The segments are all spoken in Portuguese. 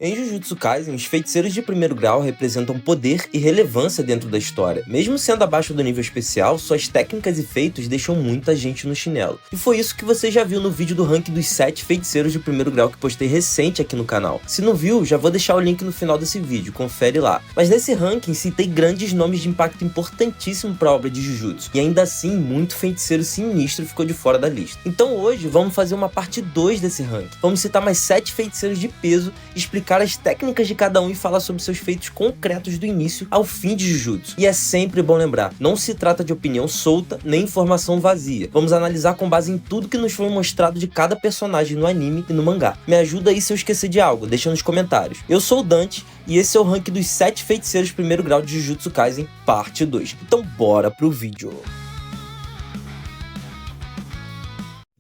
Em Jujutsu Kaisen, os feiticeiros de primeiro grau representam poder e relevância dentro da história. Mesmo sendo abaixo do nível especial, suas técnicas e feitos deixam muita gente no chinelo. E foi isso que você já viu no vídeo do ranking dos 7 feiticeiros de primeiro grau que postei recente aqui no canal. Se não viu, já vou deixar o link no final desse vídeo, confere lá. Mas nesse ranking citei grandes nomes de impacto importantíssimo para a obra de Jujutsu, e ainda assim muito feiticeiro sinistro ficou de fora da lista. Então hoje vamos fazer uma parte 2 desse ranking. Vamos citar mais 7 feiticeiros de peso, explicar as técnicas de cada um e falar sobre seus feitos concretos do início ao fim de Jujutsu. E é sempre bom lembrar, não se trata de opinião solta nem informação vazia. Vamos analisar com base em tudo que nos foi mostrado de cada personagem no anime e no mangá. Me ajuda aí se eu esquecer de algo, deixa nos comentários. Eu sou o Dante e esse é o ranking dos 7 feiticeiros de primeiro grau de Jujutsu Kaisen, parte 2. Então bora pro vídeo.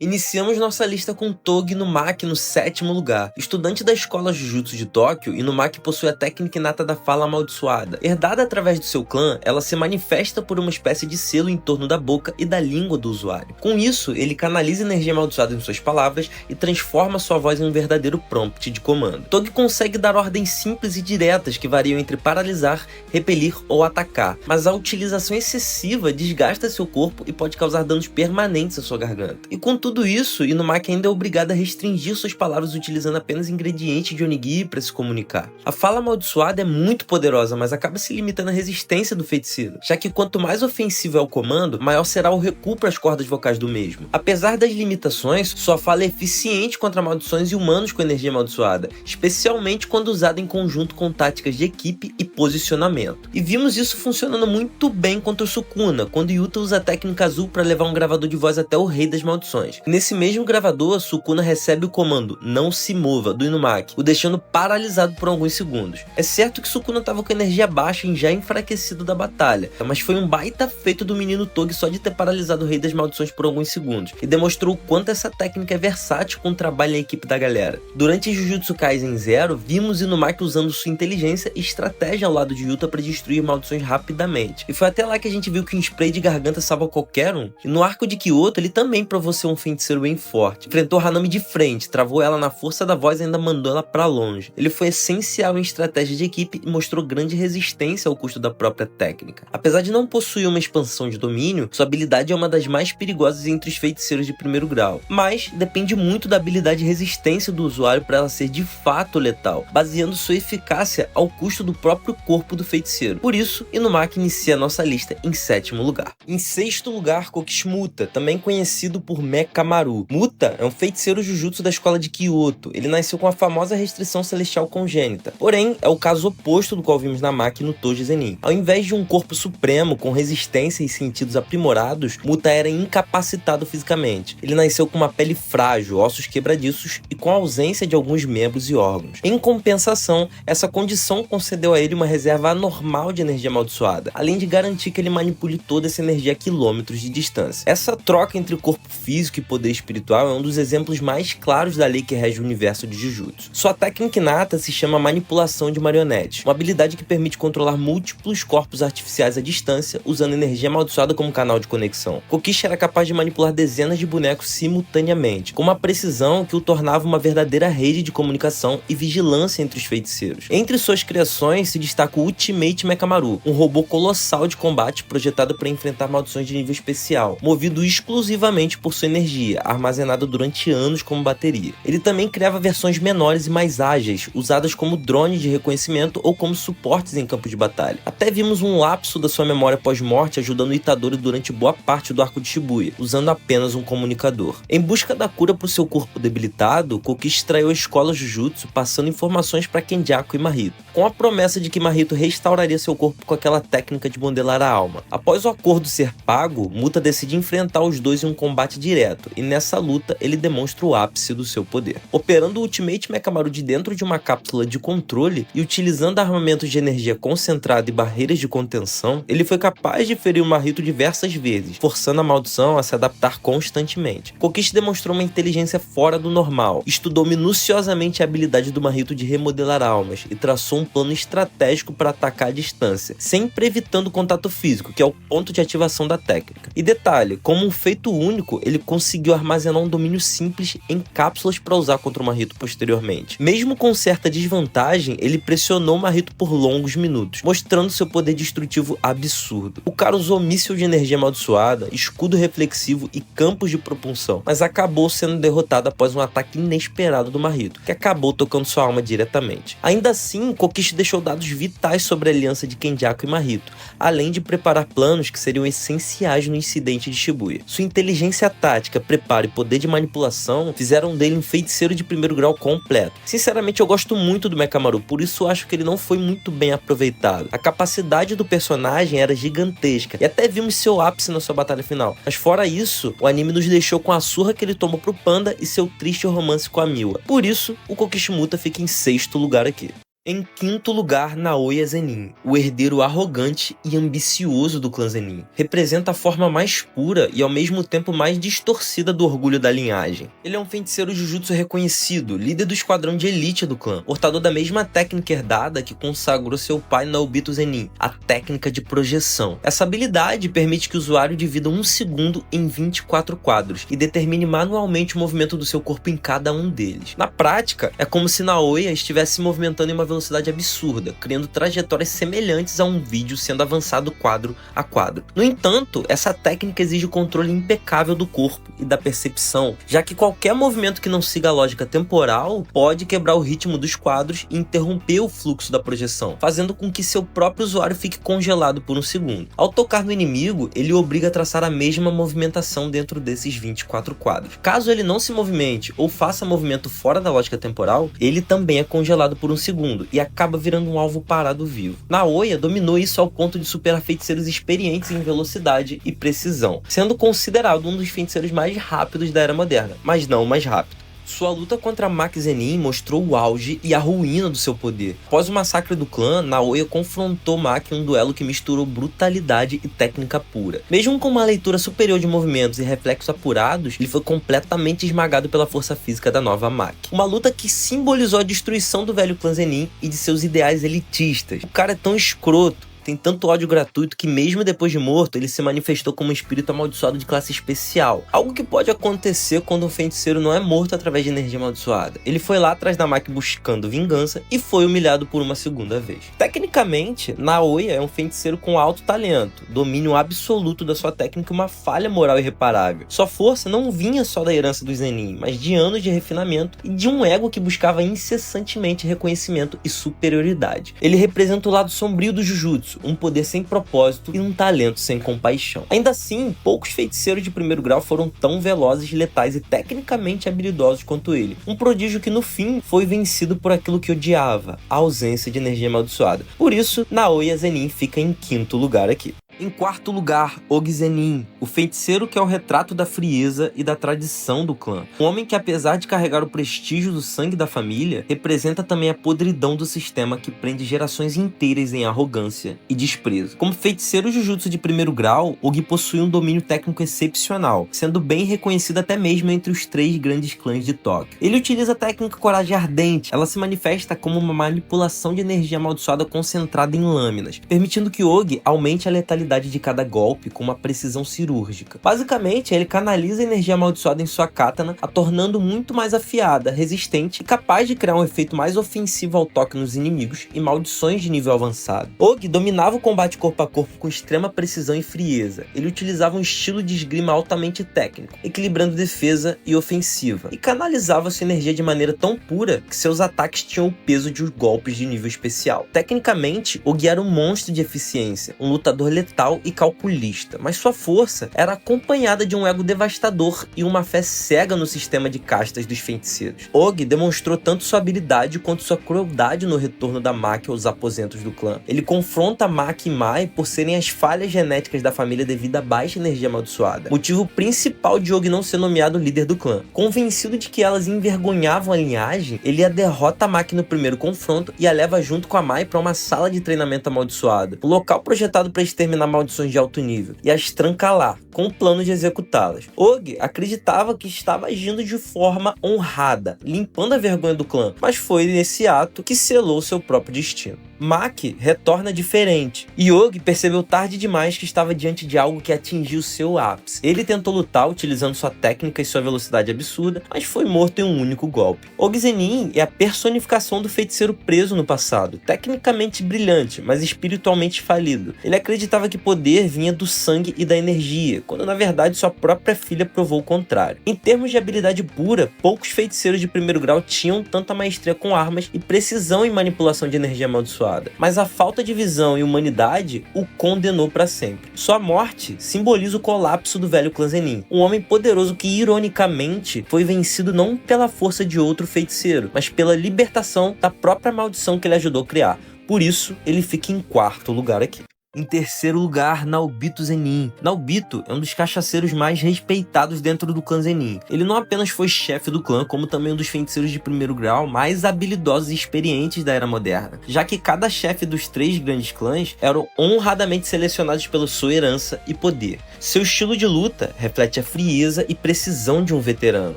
Iniciamos nossa lista com Togi Inumaki no 7º lugar. Estudante da escola Jujutsu de Tóquio, Inumaki possui a técnica inata da fala amaldiçoada. Herdada através do seu clã, ela se manifesta por uma espécie de selo em torno da boca e da língua do usuário. Com isso, ele canaliza energia amaldiçoada em suas palavras e transforma sua voz em um verdadeiro prompt de comando. Togi consegue dar ordens simples e diretas que variam entre paralisar, repelir ou atacar, mas a utilização excessiva desgasta seu corpo e pode causar danos permanentes à sua garganta. E com tudo isso, Inumaki ainda é obrigado a restringir suas palavras utilizando apenas ingredientes de onigiri para se comunicar. A fala amaldiçoada é muito poderosa, mas acaba se limitando à resistência do feiticeiro, já que quanto mais ofensivo é o comando, maior será o recuo para as cordas vocais do mesmo. Apesar das limitações, sua fala é eficiente contra maldições e humanos com energia amaldiçoada, especialmente quando usada em conjunto com táticas de equipe e posicionamento. E vimos isso funcionando muito bem contra o Sukuna, quando Yuta usa a técnica azul para levar um gravador de voz até o Rei das Maldições. Nesse mesmo gravador, Sukuna recebe o comando "Não se mova" do Inumaki, o deixando paralisado por alguns segundos. É certo que Sukuna estava com energia baixa e já enfraquecido da batalha, mas foi um baita feito do menino Togi só de ter paralisado o Rei das Maldições por alguns segundos, e demonstrou o quanto essa técnica é versátil com o trabalho em equipe da galera. Durante Jujutsu Kaisen Zero, vimos Inumaki usando sua inteligência e estratégia ao lado de Yuta para destruir maldições rapidamente, e foi até lá que a gente viu que um spray de garganta salva qualquer um. E no arco de Kyoto, ele também provou ser um feiticeiro bem forte. Enfrentou Hanami de frente, travou ela na força da voz e ainda mandou ela pra longe. Ele foi essencial em estratégia de equipe e mostrou grande resistência ao custo da própria técnica. Apesar de não possuir uma expansão de domínio, sua habilidade é uma das mais perigosas entre os feiticeiros de primeiro grau. Mas depende muito da habilidade e resistência do usuário para ela ser de fato letal, baseando sua eficácia ao custo do próprio corpo do feiticeiro. Por isso, Inumaki inicia a nossa lista em 7º lugar. Em 6º lugar, Kokishmuta, também conhecido por Mekamaru. Muta é um feiticeiro Jujutsu da escola de Kyoto. Ele nasceu com a famosa restrição celestial congênita. Porém, é o caso oposto do qual vimos na Maki no Touji Zenin. Ao invés de um corpo supremo com resistência e sentidos aprimorados, Muta era incapacitado fisicamente. Ele nasceu com uma pele frágil, ossos quebradiços e com a ausência de alguns membros e órgãos. Em compensação, essa condição concedeu a ele uma reserva anormal de energia amaldiçoada, além de garantir que ele manipule toda essa energia a quilômetros de distância. Essa troca entre o corpo físico e poder espiritual é um dos exemplos mais claros da lei que rege o universo de Jujutsu. Sua técnica inata se chama manipulação de marionetes, uma habilidade que permite controlar múltiplos corpos artificiais à distância, usando energia amaldiçoada como canal de conexão. Kokishi era capaz de manipular dezenas de bonecos simultaneamente, com uma precisão que o tornava uma verdadeira rede de comunicação e vigilância entre os feiticeiros. Entre suas criações se destaca o Ultimate Mekamaru, um robô colossal de combate projetado para enfrentar maldições de nível especial, movido exclusivamente por sua energia, armazenada durante anos como bateria. Ele também criava versões menores e mais ágeis, usadas como drones de reconhecimento ou como suportes em campo de batalha. Até vimos um lapso da sua memória pós-morte ajudando Itadori durante boa parte do arco de Shibuya, usando apenas um comunicador. Em busca da cura para o seu corpo debilitado, Kokishi traiu a escola Jujutsu, passando informações para Kenjaku e Mahito, com a promessa de que Mahito restauraria seu corpo com aquela técnica de modelar a alma. Após o acordo ser pago, Muta decide enfrentar os dois em um combate direto, e nessa luta ele demonstra o ápice do seu poder. Operando o Ultimate Mekamaru de dentro de uma cápsula de controle e utilizando armamentos de energia concentrada e barreiras de contenção, ele foi capaz de ferir o Mahito diversas vezes, forçando a maldição a se adaptar constantemente. Kokishi demonstrou uma inteligência fora do normal, estudou minuciosamente a habilidade do Mahito de remodelar almas e traçou um plano estratégico para atacar à distância, sempre evitando contato físico, que é o ponto de ativação da técnica. E detalhe, como um feito único, ele conseguiu conseguiu armazenar um domínio simples em cápsulas para usar contra o Mahito posteriormente. Mesmo com certa desvantagem, ele pressionou o Mahito por longos minutos, mostrando seu poder destrutivo absurdo. O cara usou míssil de energia amaldiçoada, escudo reflexivo e campos de propulsão, mas acabou sendo derrotado após um ataque inesperado do Mahito, que acabou tocando sua alma diretamente. Ainda assim, Kokishi deixou dados vitais sobre a aliança de Kenjaku e Mahito, além de preparar planos que seriam essenciais no incidente de Shibuya. Sua inteligência tática, preparo e poder de manipulação fizeram dele um feiticeiro de primeiro grau completo. Sinceramente, eu gosto muito do Mekamaru, por isso acho que ele não foi muito bem aproveitado. A capacidade do personagem era gigantesca, e até vimos seu ápice na sua batalha final. Mas fora isso, o anime nos deixou com a surra que ele tomou pro Panda e seu triste romance com a Miwa. Por isso, o Kokishimoto fica em 6º lugar aqui. Em 5º lugar, Naoya Zenin, o herdeiro arrogante e ambicioso do clã Zenin. Representa a forma mais pura e ao mesmo tempo mais distorcida do orgulho da linhagem. Ele é um feiticeiro Jujutsu reconhecido, líder do esquadrão de elite do clã, portador da mesma técnica herdada que consagrou seu pai Naobito Zenin, a técnica de projeção. Essa habilidade permite que o usuário divida 1 segundo em 24 quadros e determine manualmente o movimento do seu corpo em cada um deles. Na prática, é como se Naoya estivesse se movimentando em uma velocidade absurda, criando trajetórias semelhantes a um vídeo sendo avançado quadro a quadro. No entanto, essa técnica exige o controle impecável do corpo e da percepção, já que qualquer movimento que não siga a lógica temporal pode quebrar o ritmo dos quadros e interromper o fluxo da projeção, fazendo com que seu próprio usuário fique congelado por 1 segundo. Ao tocar no inimigo, ele o obriga a traçar a mesma movimentação dentro desses 24 quadros. Caso ele não se movimente ou faça movimento fora da lógica temporal, ele também é congelado por 1 segundo e acaba virando um alvo parado vivo. Naoya dominou isso ao ponto de superar feiticeiros experientes em velocidade e precisão, sendo considerado um dos feiticeiros mais rápidos da era moderna, mas não o mais rápido. Sua luta contra Maki Zenin mostrou o auge e a ruína do seu poder. Após o massacre do clã, Naoya confrontou Maki em um duelo que misturou brutalidade e técnica pura. Mesmo com uma leitura superior de movimentos e reflexos apurados, ele foi completamente esmagado pela força física da nova Maki. Uma luta que simbolizou a destruição do velho clã Zenin e de seus ideais elitistas. O cara é tão escroto, tem tanto ódio gratuito que mesmo depois de morto, ele se manifestou como um espírito amaldiçoado de classe especial. Algo que pode acontecer quando um feiticeiro não é morto através de energia amaldiçoada. Ele foi lá atrás da Maki buscando vingança e foi humilhado por uma segunda vez. Tecnicamente, Naoya é um feiticeiro com alto talento, domínio absoluto da sua técnica e uma falha moral irreparável. Sua força não vinha só da herança dos Zenin, mas de anos de refinamento e de um ego que buscava incessantemente reconhecimento e superioridade. Ele representa o lado sombrio do Jujutsu, um poder sem propósito e um talento sem compaixão. Ainda assim, poucos feiticeiros de primeiro grau foram tão velozes, letais e tecnicamente habilidosos quanto ele. Um prodígio que no fim foi vencido por aquilo que odiava, a ausência de energia amaldiçoada. Por isso, Naoya Zenin fica em 5º lugar aqui. Em 4º lugar, Ogi Zenin, o feiticeiro que é o retrato da frieza e da tradição do clã. Um homem que, apesar de carregar o prestígio do sangue da família, representa também a podridão do sistema que prende gerações inteiras em arrogância e desprezo. Como feiticeiro Jujutsu de primeiro grau, Ogi possui um domínio técnico excepcional, sendo bem reconhecido até mesmo entre os 3 grandes clãs de Tóquio. Ele utiliza a técnica Coragem Ardente. Ela se manifesta como uma manipulação de energia amaldiçoada concentrada em lâminas, permitindo que Ogi aumente a letalidade de cada golpe com uma precisão cirúrgica. Basicamente, ele canaliza a energia amaldiçoada em sua katana, a tornando muito mais afiada, resistente e capaz de criar um efeito mais ofensivo ao toque nos inimigos e maldições de nível avançado. Ogi dominava o combate corpo a corpo com extrema precisão e frieza. Ele utilizava um estilo de esgrima altamente técnico, equilibrando defesa e ofensiva, e canalizava sua energia de maneira tão pura que seus ataques tinham o peso de golpes de nível especial. Tecnicamente, Ogi era um monstro de eficiência, um lutador letal e calculista, mas sua força era acompanhada de um ego devastador e uma fé cega no sistema de castas dos feiticeiros. Ogi demonstrou tanto sua habilidade quanto sua crueldade no retorno da Maki aos aposentos do clã. Ele confronta Maki e Mai por serem as falhas genéticas da família devido à baixa energia amaldiçoada, motivo principal de Ogi não ser nomeado líder do clã. Convencido de que elas envergonhavam a linhagem, ele a derrota a Maki no primeiro confronto e a leva junto com a Mai para uma sala de treinamento amaldiçoada, um local projetado para exterminar maldições de alto nível, e as tranca lá, com o plano de executá-las. Ogi acreditava que estava agindo de forma honrada, limpando a vergonha do clã, mas foi nesse ato que selou seu próprio destino. Maki retorna diferente. Yogi percebeu tarde demais que estava diante de algo que atingiu seu ápice. Ele tentou lutar utilizando sua técnica e sua velocidade absurda, mas foi morto em um único golpe. Og Zenin é a personificação do feiticeiro preso no passado, tecnicamente brilhante, mas espiritualmente falido. Ele acreditava que poder vinha do sangue e da energia, quando na verdade sua própria filha provou o contrário. Em termos de habilidade pura, poucos feiticeiros de primeiro grau tinham tanta maestria com armas e precisão em manipulação de energia amaldiçoada, mas a falta de visão e humanidade o condenou para sempre. Sua morte simboliza o colapso do velho clã Zenin, um homem poderoso que ironicamente foi vencido não pela força de outro feiticeiro, mas pela libertação da própria maldição que ele ajudou a criar. Por isso, ele fica em quarto lugar aqui. Em terceiro lugar, Naobito Zenin. Naobito é um dos cachaceiros mais respeitados dentro do clã Zenin. Ele não apenas foi chefe do clã, como também um dos feiticeiros de primeiro grau mais habilidosos e experientes da Era Moderna, já que cada chefe dos 3 grandes clãs eram honradamente selecionados pela sua herança e poder. Seu estilo de luta reflete a frieza e precisão de um veterano,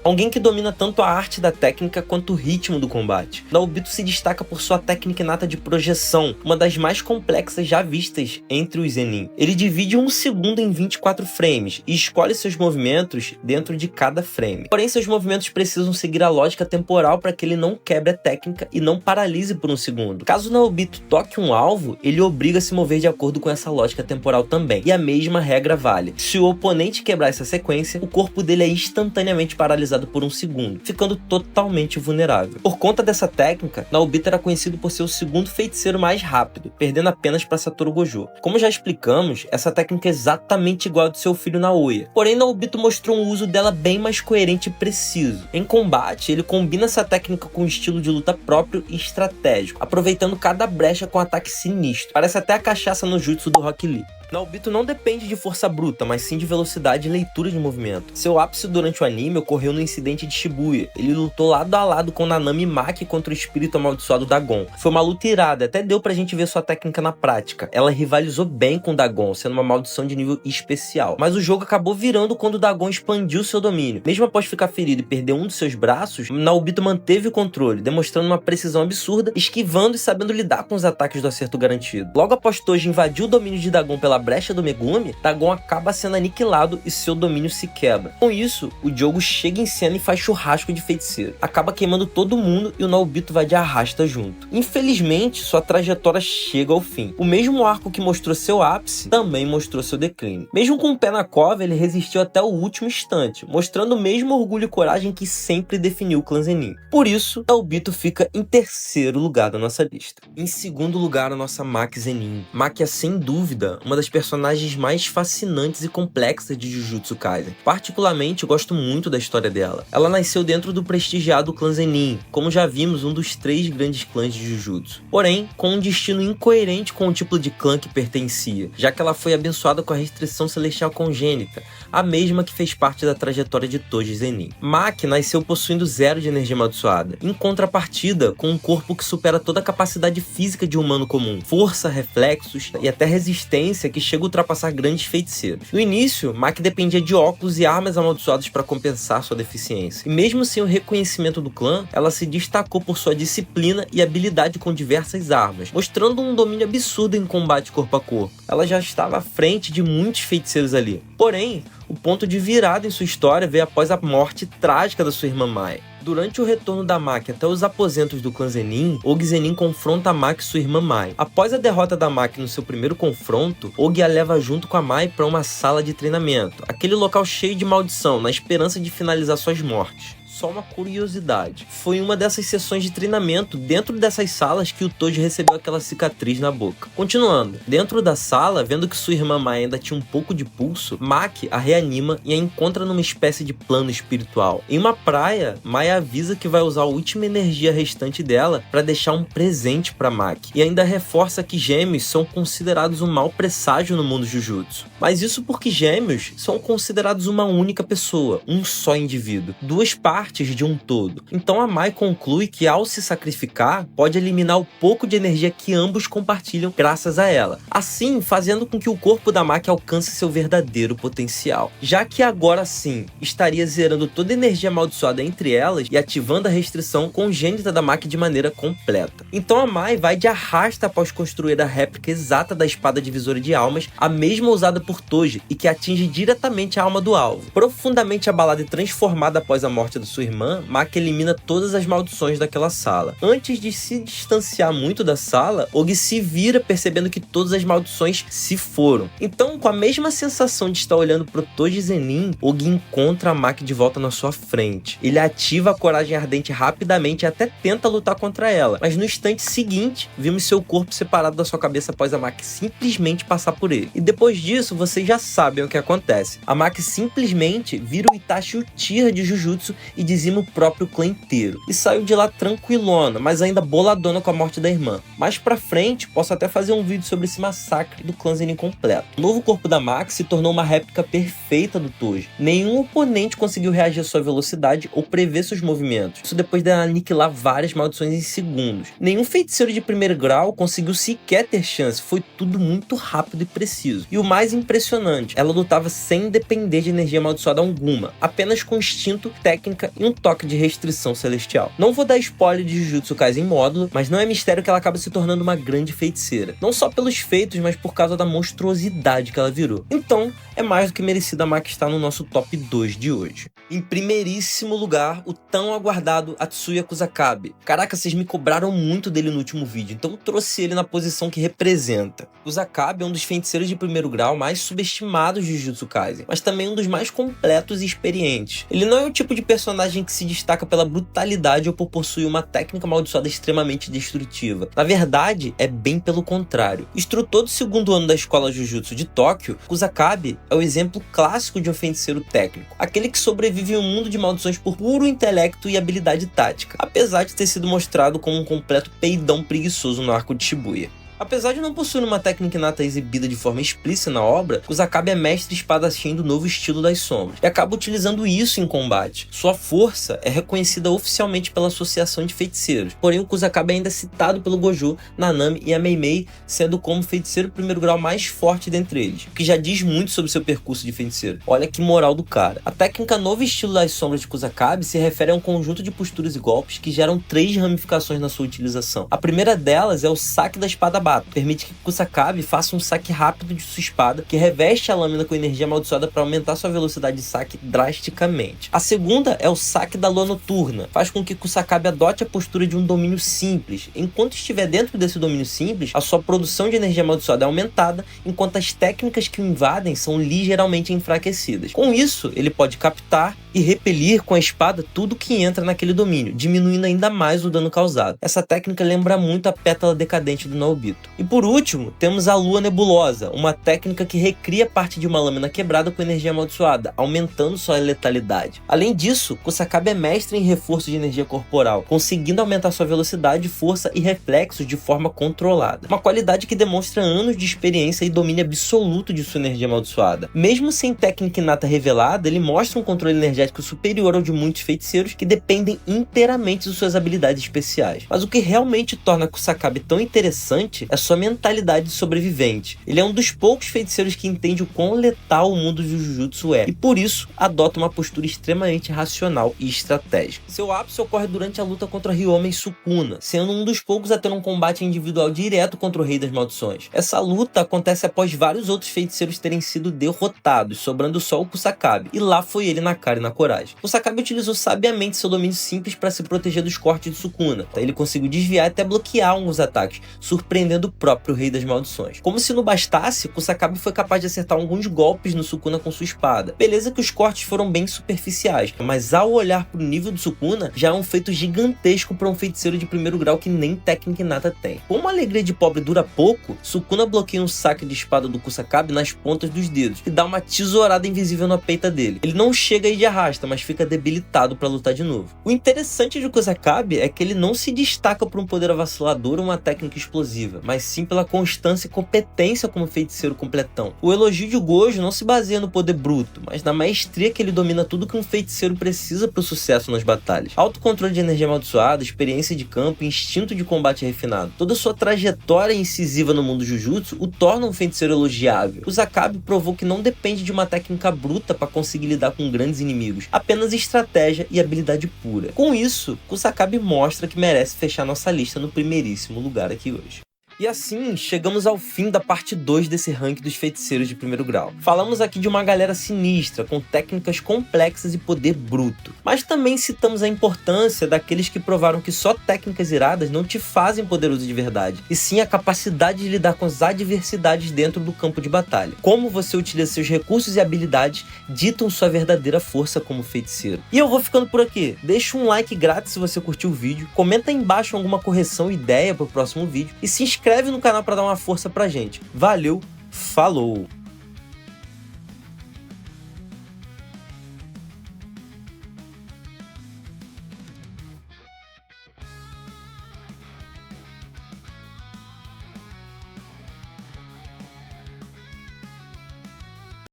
alguém que domina tanto a arte da técnica quanto o ritmo do combate. Naobito se destaca por sua técnica inata de projeção, uma das mais complexas já vistas entre os Zenin. Ele divide um segundo em 24 frames e escolhe seus movimentos dentro de cada frame. Porém, seus movimentos precisam seguir a lógica temporal para que ele não quebre a técnica e não paralise por um segundo. Caso Naobito toque um alvo, ele obriga a se mover de acordo com essa lógica temporal também. E a mesma regra vale. Se o oponente quebrar essa sequência, o corpo dele é instantaneamente paralisado por um segundo, ficando totalmente vulnerável. Por conta dessa técnica, Naobito era conhecido por ser o segundo feiticeiro mais rápido, perdendo apenas para Satoru Gojo. Como já explicamos, essa técnica é exatamente igual a do seu filho Naoya. Porém, Naobito mostrou um uso dela bem mais coerente e preciso. Em combate, ele combina essa técnica com um estilo de luta próprio e estratégico, aproveitando cada brecha com um ataque sinistro. Parece até a cachaça no jutsu do Rock Lee. Naobito não depende de força bruta, mas sim de velocidade e leitura de movimento. Seu ápice durante o anime ocorreu no incidente de Shibuya. Ele lutou lado a lado com Nanami Maki contra o espírito amaldiçoado Dagon. Foi uma luta irada, até deu pra gente ver sua técnica na prática. Ela rivalizou bem com Dagon, sendo uma maldição de nível especial. Mas o jogo acabou virando quando Dagon expandiu seu domínio. Mesmo após ficar ferido e perder um dos seus braços, Naobito manteve o controle, demonstrando uma precisão absurda, esquivando e sabendo lidar com os ataques do acerto garantido. Logo após Toji invadir o domínio de Dagon pela brecha do Megumi, Dagon acaba sendo aniquilado e seu domínio se quebra. Com isso, o Diogo chega em cena e faz churrasco de feiticeiro. Acaba queimando todo mundo e o Naobito vai de arrasta junto. Infelizmente, sua trajetória chega ao fim. O mesmo arco que mostrou seu ápice, também mostrou seu declínio. Mesmo com o pé na cova, ele resistiu até o último instante, mostrando o mesmo orgulho e coragem que sempre definiu o clã Zenin. Por isso, Naobito fica em terceiro lugar da nossa lista. Em segundo lugar, a nossa Maki Zenin. Maki é, sem dúvida, uma das personagens mais fascinantes e complexas de Jujutsu Kaisen. Particularmente, eu gosto muito da história dela. Ela nasceu dentro do prestigiado clã Zenin, como já vimos, um dos 3 grandes clãs de Jujutsu. Porém, com um destino incoerente com o tipo de clã que pertencia, já que ela foi abençoada com a restrição celestial congênita, a mesma que fez parte da trajetória de Toji Zenin. Maki nasceu possuindo 0 de energia amaldiçoada, em contrapartida com um corpo que supera toda a capacidade física de um humano comum, força, reflexos e até resistência que chega a ultrapassar grandes feiticeiros. No início, Maki dependia de óculos e armas amaldiçoadas para compensar sua deficiência. E mesmo sem o reconhecimento do clã, ela se destacou por sua disciplina e habilidade com diversas armas, mostrando um domínio absurdo em combate corpo a corpo. Ela já estava à frente de muitos feiticeiros ali. Porém, o ponto de virada em sua história veio após a morte trágica da sua irmã Mai. Durante o retorno da Maki até os aposentos do clã Zenin, Og Zenin confronta a Maki e sua irmã Mai. Após a derrota da Maki no seu primeiro confronto, Og a leva junto com a Mai para uma sala de treinamento, aquele local cheio de maldição, na esperança de finalizar suas mortes. Só uma curiosidade, foi em uma dessas sessões de treinamento dentro dessas salas que o Toji recebeu aquela cicatriz na boca. Continuando, dentro da sala, vendo que sua irmã Mai ainda tinha um pouco de pulso, Maki a reanima e a encontra numa espécie de plano espiritual. Em uma praia, Mai avisa que vai usar a última energia restante dela para deixar um presente para Maki, e ainda reforça que gêmeos são considerados um mau presságio no mundo Jujutsu. Mas isso porque gêmeos são considerados uma única pessoa, um só indivíduo. Duas partes partes de um todo. Então a Mai conclui que ao se sacrificar, pode eliminar o pouco de energia que ambos compartilham graças a ela, assim fazendo com que o corpo da Maki alcance seu verdadeiro potencial. Já que agora sim, estaria zerando toda a energia amaldiçoada entre elas e ativando a restrição congênita da Maki de maneira completa. Então a Mai vai de arrasta após construir a réplica exata da espada divisora de almas, a mesma usada por Toji e que atinge diretamente a alma do alvo. Profundamente abalada e transformada após a morte da sua irmã, Maki elimina todas as maldições daquela sala. Antes de se distanciar muito da sala, Ogi se vira percebendo que todas as maldições se foram. Então, com a mesma sensação de estar olhando pro Toji Zenin, Ogi encontra a Maki de volta na sua frente. Ele ativa a coragem ardente rapidamente e até tenta lutar contra ela, mas no instante seguinte, vimos seu corpo separado da sua cabeça após a Maki simplesmente passar por ele. E depois disso, vocês já sabem o que acontece. A Maki simplesmente vira o Itachi Uchiha de Jujutsu e dizima o próprio clã inteiro. E saiu de lá tranquilona, mas ainda boladona com a morte da irmã. Mais pra frente, posso até fazer um vídeo sobre esse massacre do clã Zenin completo. O novo corpo da Maki se tornou uma réplica perfeita do Toji. Nenhum oponente conseguiu reagir à sua velocidade ou prever seus movimentos. Isso depois de aniquilar várias maldições em segundos. Nenhum feiticeiro de primeiro grau conseguiu sequer ter chance, foi tudo muito rápido e preciso. E o mais impressionante, ela lutava sem depender de energia amaldiçoada alguma, apenas com instinto, técnica e um toque de restrição celestial. Não vou dar spoiler de Jujutsu Kaisen módulo, mas não é mistério que ela acaba se tornando uma grande feiticeira. Não só pelos feitos, mas por causa da monstruosidade que ela virou. Então, é mais do que merecida a Maki estar no nosso top 2 de hoje. Em primeiríssimo lugar, o tão aguardado Atsuya Kusakabe. Caraca, vocês me cobraram muito dele no último vídeo, então trouxe ele na posição que representa. Kusakabe é um dos feiticeiros de primeiro grau mais subestimados de Jujutsu Kaisen, mas também um dos mais completos e experientes. Ele não é o tipo de personagem que se destaca pela brutalidade ou por possuir uma técnica amaldiçoada extremamente destrutiva. Na verdade, é bem pelo contrário. Instrutor do segundo ano da escola Jujutsu de Tóquio, Kusakabe é o exemplo clássico de um feiticeiro técnico, aquele que sobrevive em um mundo de maldições por puro intelecto e habilidade tática, apesar de ter sido mostrado como um completo peidão preguiçoso no arco de Shibuya. Apesar de não possuir uma técnica inata exibida de forma explícita na obra, Kusakabe é mestre espadachim do novo estilo das sombras, e acaba utilizando isso em combate. Sua força é reconhecida oficialmente pela Associação de Feiticeiros, porém o Kusakabe ainda é citado pelo Gojo, Nanami e a Meimei, sendo como o feiticeiro primeiro grau mais forte dentre eles, o que já diz muito sobre seu percurso de feiticeiro. Olha que moral do cara. A técnica novo estilo das sombras de Kusakabe se refere a um conjunto de posturas e golpes que geram 3 ramificações na sua utilização. A primeira delas é o saque da espada Bato. Permite que Kusakabe faça um saque rápido de sua espada, que reveste a lâmina com energia amaldiçoada para aumentar sua velocidade de saque drasticamente. A segunda é o saque da lua noturna. Faz com que Kusakabe adote a postura de um domínio simples. Enquanto estiver dentro desse domínio simples, a sua produção de energia amaldiçoada é aumentada, enquanto as técnicas que o invadem são ligeiramente enfraquecidas. Com isso, ele pode captar e repelir com a espada tudo que entra naquele domínio, diminuindo ainda mais o dano causado. Essa técnica lembra muito a pétala decadente do Naobito. E por último, temos a Lua Nebulosa, uma técnica que recria parte de uma lâmina quebrada com energia amaldiçoada, aumentando sua letalidade. Além disso, Kusakabe é mestre em reforço de energia corporal, conseguindo aumentar sua velocidade, força e reflexos de forma controlada. Uma qualidade que demonstra anos de experiência e domínio absoluto de sua energia amaldiçoada. Mesmo sem técnica inata revelada, ele mostra um controle energético superior ao de muitos feiticeiros que dependem inteiramente de suas habilidades especiais. Mas o que realmente torna Kusakabe tão interessante é sua mentalidade de sobrevivente. Ele é um dos poucos feiticeiros que entende o quão letal o mundo de Jujutsu é, e por isso adota uma postura extremamente racional e estratégica. Seu ápice ocorre durante a luta contra Ryoma e Sukuna, sendo um dos poucos a ter um combate individual direto contra o Rei das Maldições. Essa luta acontece após vários outros feiticeiros terem sido derrotados, sobrando só o Kusakabe, e lá foi ele na cara e na coragem. Kusakabe utilizou sabiamente seu domínio simples para se proteger dos cortes de Sukuna. Ele conseguiu desviar e até bloquear alguns ataques, surpreendendo o próprio Rei das Maldições. Como se não bastasse, Kusakabe foi capaz de acertar alguns golpes no Sukuna com sua espada. Beleza que os cortes foram bem superficiais, mas ao olhar para o nível do Sukuna, já é um feito gigantesco para um feiticeiro de primeiro grau que nem técnica inata tem. Como a alegria de pobre dura pouco, Sukuna bloqueia um saque de espada do Kusakabe nas pontas dos dedos e dá uma tesourada invisível na peita dele. Ele não chega aí de arrasta, mas fica debilitado para lutar de novo. O interessante de Kusakabe é que ele não se destaca por um poder avassalador ou uma técnica explosiva. mas sim pela constância e competência como feiticeiro completão. O elogio de Gojo não se baseia no poder bruto, mas na maestria que ele domina tudo que um feiticeiro precisa para o sucesso nas batalhas. Autocontrole de energia amaldiçoada, experiência de campo e instinto de combate refinado. Toda sua trajetória incisiva no mundo Jujutsu o torna um feiticeiro elogiável. Kusakabe provou que não depende de uma técnica bruta para conseguir lidar com grandes inimigos, apenas estratégia e habilidade pura. Com isso, Kusakabe mostra que merece fechar nossa lista no primeiríssimo lugar aqui hoje. E assim, chegamos ao fim da parte 2 desse ranking dos feiticeiros de primeiro grau. Falamos aqui de uma galera sinistra, com técnicas complexas e poder bruto. Mas também citamos a importância daqueles que provaram que só técnicas iradas não te fazem poderoso de verdade, e sim a capacidade de lidar com as adversidades dentro do campo de batalha. Como você utiliza seus recursos e habilidades ditam sua verdadeira força como feiticeiro. E eu vou ficando por aqui. Deixa um like grátis se você curtiu o vídeo, comenta aí embaixo alguma correção e ideia para o próximo vídeo, e se inscreve no canal para dar uma força pra gente. Valeu, falou!